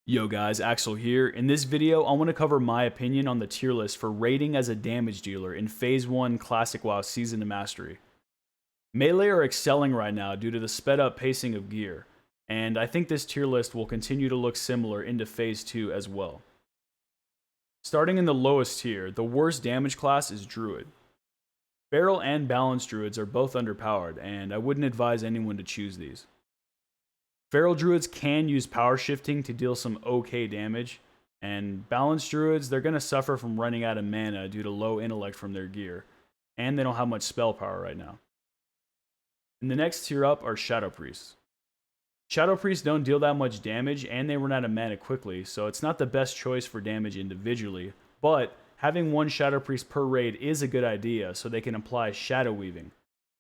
Yo guys, Axel here. In this video, I want to cover my opinion on the tier list for rating as a damage dealer in Phase 1 Classic WoW Season to Mastery. Melee are excelling right now due to the sped up pacing of gear, and I think this tier list will continue to look similar into Phase 2 as well. Starting in the lowest tier, the worst damage class is Druid. Feral and Balanced Druids are both underpowered, and I wouldn't advise anyone to choose these. Feral Druids can use power shifting to deal some okay damage, and Balanced Druids, they're going to suffer from running out of mana due to low intellect from their gear, and they don't have much spell power right now. And the next tier up are Shadow Priests. Shadow Priests don't deal that much damage, and they run out of mana quickly, so it's not the best choice for damage individually, but having one Shadow Priest per raid is a good idea so they can apply Shadow Weaving.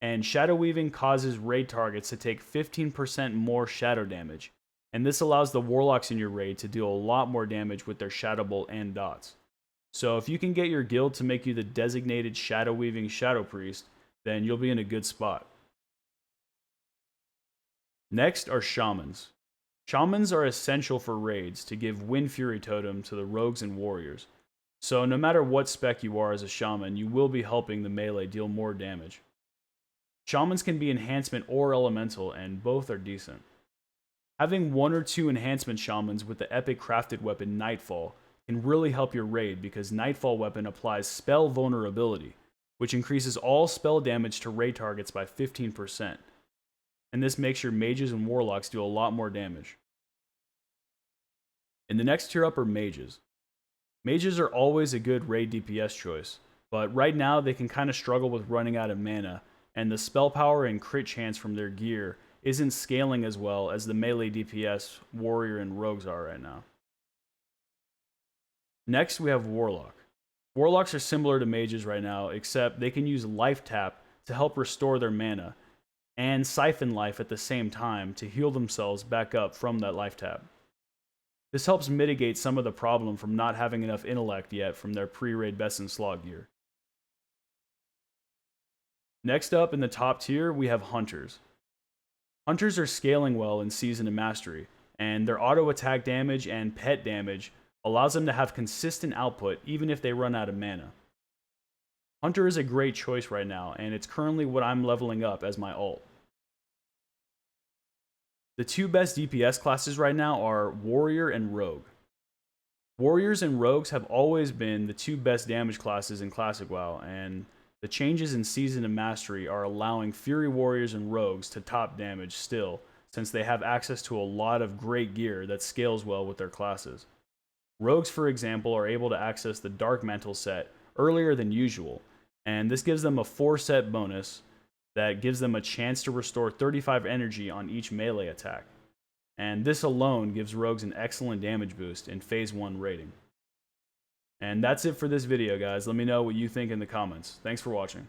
And Shadow Weaving causes raid targets to take 15% more shadow damage, and this allows the Warlocks in your raid to deal a lot more damage with their Shadow Bolt and dots. So if you can get your guild to make you the designated Shadow Weaving Shadow Priest, then you'll be in a good spot. Next are Shamans. Shamans are essential for raids to give Wind Fury Totem to the rogues and warriors. So no matter what spec you are as a shaman, you will be helping the melee deal more damage. Shamans can be enhancement or elemental, and both are decent. Having one or two enhancement shamans with the epic crafted weapon Nightfall can really help your raid because Nightfall weapon applies spell vulnerability, which increases all spell damage to raid targets by 15%. And this makes your mages and warlocks do a lot more damage. In the next tier up are mages. Mages are always a good raid DPS choice, but right now they can kind of struggle with running out of mana, and the spell power and crit chance from their gear isn't scaling as well as the melee DPS warrior and rogues are right now. Next we have Warlock. Warlocks are similar to mages right now, except they can use Life Tap to help restore their mana, and Siphon Life at the same time to heal themselves back up from that Life Tap. This helps mitigate some of the problem from not having enough intellect yet from their pre-raid Best in Slot gear. Next up in the top tier, we have Hunters. Hunters are scaling well in Season to Mastery, and their auto attack damage and pet damage allows them to have consistent output even if they run out of mana. Hunter is a great choice right now, and it's currently what I'm leveling up as my ult. The two best DPS classes right now are Warrior and Rogue. Warriors and Rogues have always been the two best damage classes in Classic WoW, and the changes in Season to Mastery are allowing Fury Warriors and Rogues to top damage still, since they have access to a lot of great gear that scales well with their classes. Rogues, for example, are able to access the Dark Mantle set earlier than usual, and this gives them a 4-set bonus that gives them a chance to restore 35 energy on each melee attack. And this alone gives Rogues an excellent damage boost in Phase 1 rating. And that's it for this video, guys. Let me know what you think in the comments. Thanks for watching.